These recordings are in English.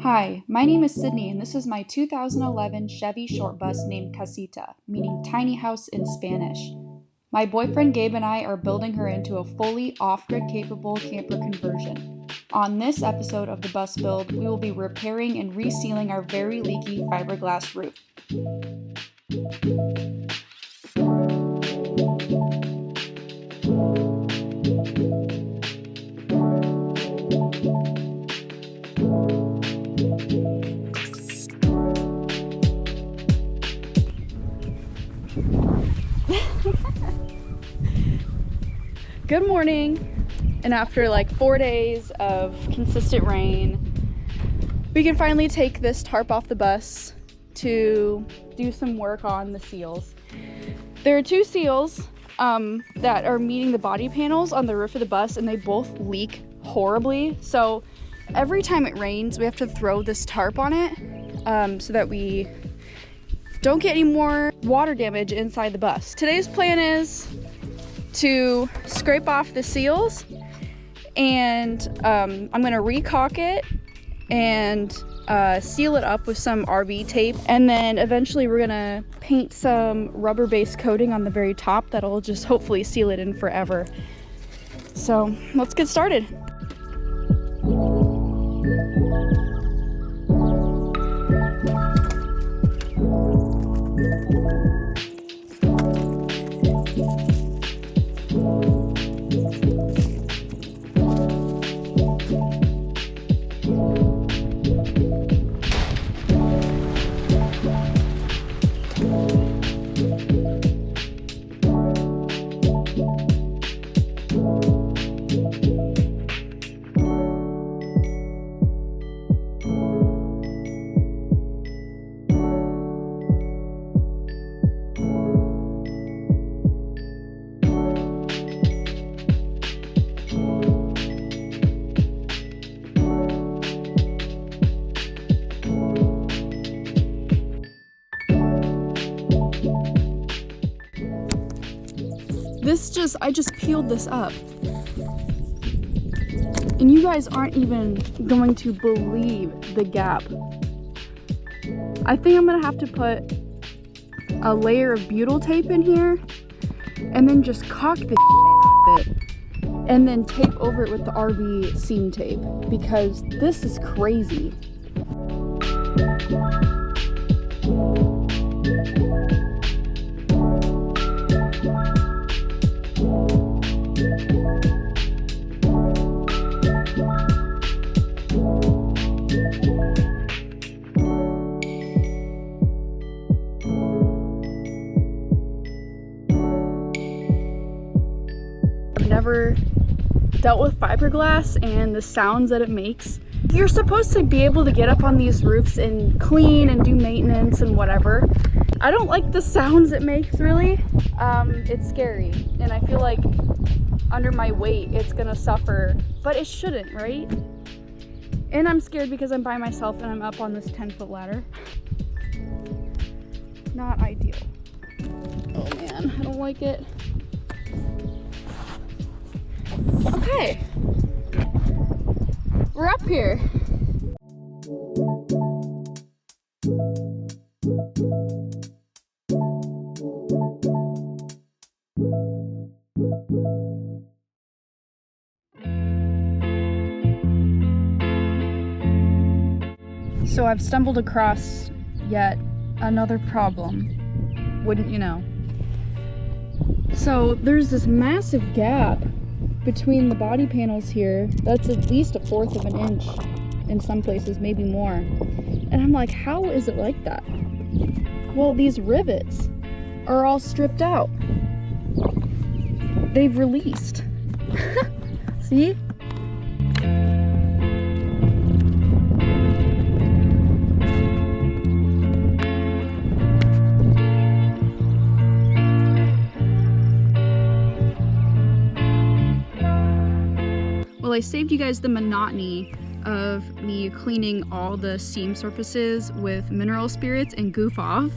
Hi, my name is Sydney and this is my 2011 Chevy short bus named Casita, meaning tiny house in Spanish. My boyfriend Gabe and I are building her into a fully off-grid capable camper conversion. On this episode of the bus build, we will be repairing and resealing our very leaky fiberglass roof. Good morning, and after like 4 days of consistent rain, we can finally take this tarp off the bus to do some work on the seals. There are two seals that are meeting the body panels on the roof of the bus, and they both leak horribly. So every time it rains, we have to throw this tarp on it so that we don't get any more water damage inside the bus. Today's plan is to scrape off the seals, and I'm gonna re-caulk it and seal it up with some RB tape, and then eventually we're gonna paint some rubber-based coating on the very top that'll just hopefully seal it in forever. So let's get started. I just peeled this up, and you guys aren't even going to believe the gap. I think I'm gonna have to put a layer of butyl tape in here and then just caulk the shit out of it and then tape over it with the RB seam tape, because this is crazy. Never dealt with fiberglass and the sounds that it makes. You're supposed to be able to get up on these roofs and clean and do maintenance and whatever. I don't like the sounds it makes, really. It's scary, and I feel like under my weight it's gonna suffer, but it shouldn't, right? And I'm scared because I'm by myself and I'm up on this 10-foot ladder. Not ideal. Oh man, I don't like it. Okay, we're up here. So I've stumbled across yet another problem, wouldn't you know? So there's this massive gap between the body panels here that's at least 1/4 of an inch in some places, maybe more. And I'm like, how is it like that? Well, these rivets are all stripped out. They've released. See? Well, I saved you guys the monotony of me cleaning all the seam surfaces with mineral spirits and goof off.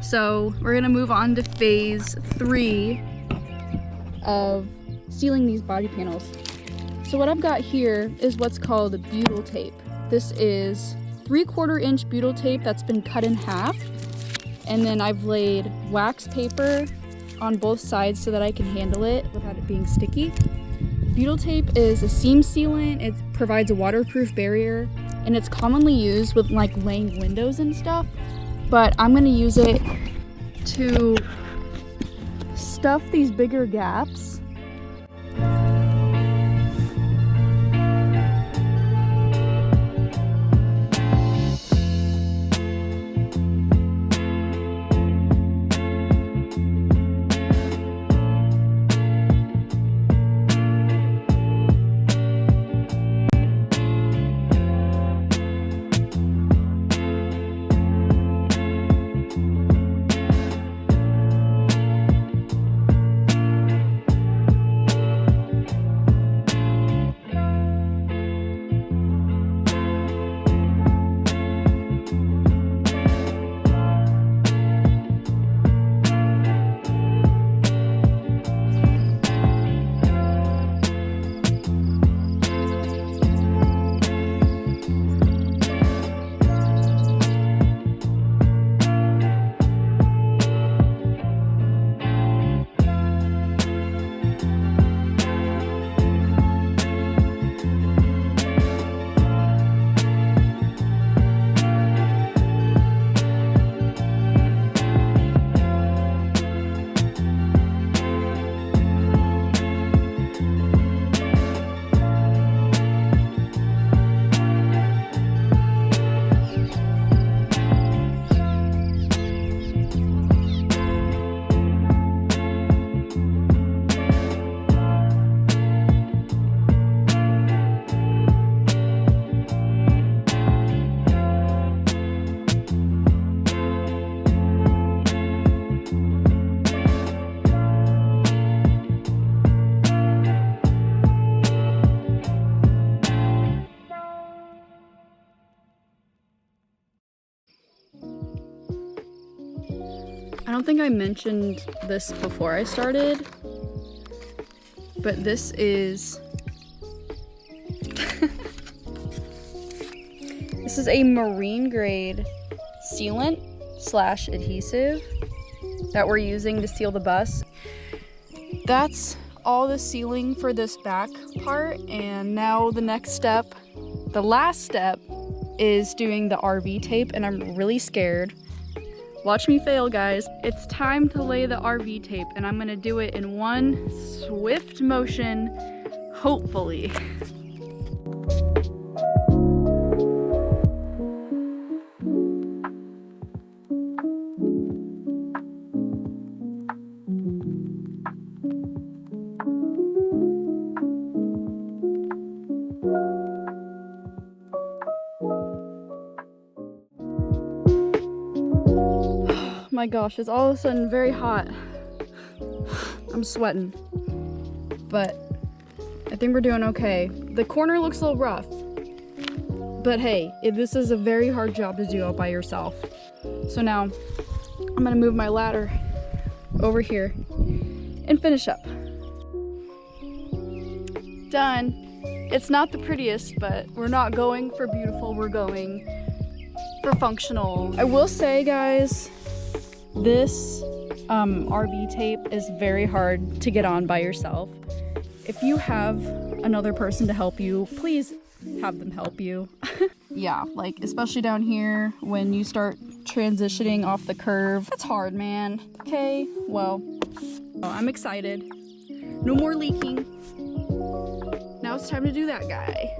So we're gonna move on to phase 3 of sealing these body panels. So what I've got here is what's called butyl tape. This is 3/4 inch butyl tape that's been cut in half. And then I've laid wax paper on both sides so that I can handle it without it being sticky. Butyl tape is a seam sealant. It provides a waterproof barrier, and it's commonly used with like laying windows and stuff. But I'm gonna use it to stuff these bigger gaps. I don't think I mentioned this before I started, but this is this is a marine grade sealant / adhesive that we're using to seal the bus. That's all the sealing for this back part, and now the next step, the last step, is doing the RV tape, and I'm really scared. Watch me fail, guys. It's time to lay the RV tape, and I'm gonna do it in one swift motion, hopefully. My gosh, it's all of a sudden very hot. I'm sweating, but I think we're doing okay. The corner looks a little rough, but hey, this is a very hard job to do all by yourself. So now I'm gonna move my ladder over here and finish up. Done. It's not the prettiest, but we're not going for beautiful, we're going for functional. I will say, guys, this RV tape is very hard to get on by yourself. If you have another person to help you, please have them help you. Yeah, like especially down here when you start transitioning off the curve. That's hard, man. Okay, well, I'm excited. No more leaking. Now it's time to do that guy.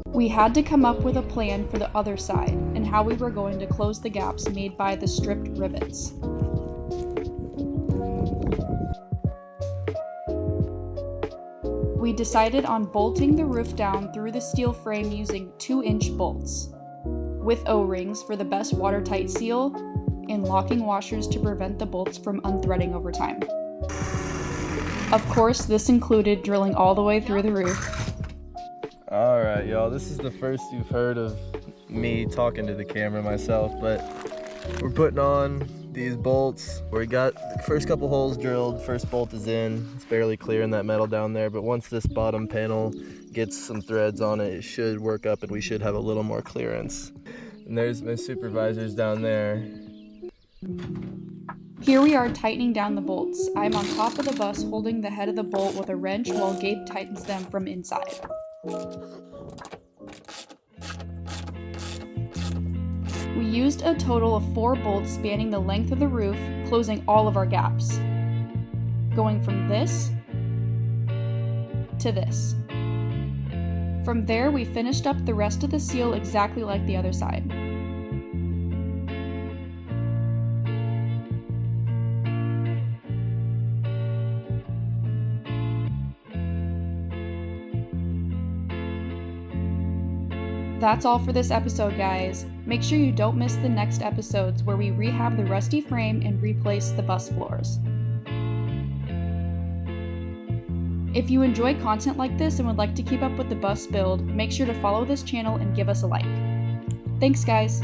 We had to come up with a plan for the other side and how we were going to close the gaps made by the stripped rivets. We decided on bolting the roof down through the steel frame using 2-inch bolts, with O-rings for the best watertight seal, and locking washers to prevent the bolts from unthreading over time. Of course, this included drilling all the way through the roof. Alright, y'all, this is the first you've heard of me talking to the camera myself, but we're putting on these bolts. We got the first couple holes drilled, first bolt is in. It's barely clearing that metal down there, but once this bottom panel gets some threads on it, it should work up and we should have a little more clearance. And there's my supervisors down there. Here we are tightening down the bolts. I'm on top of the bus holding the head of the bolt with a wrench while Gabe tightens them from inside. We used a total of 4 bolts spanning the length of the roof, closing all of our gaps. Going from this to this. From there, we finished up the rest of the seal exactly like the other side. That's all for this episode, guys. Make sure you don't miss the next episodes where we rehab the rusty frame and replace the bus floors. If you enjoy content like this and would like to keep up with the bus build, make sure to follow this channel and give us a like. Thanks, guys!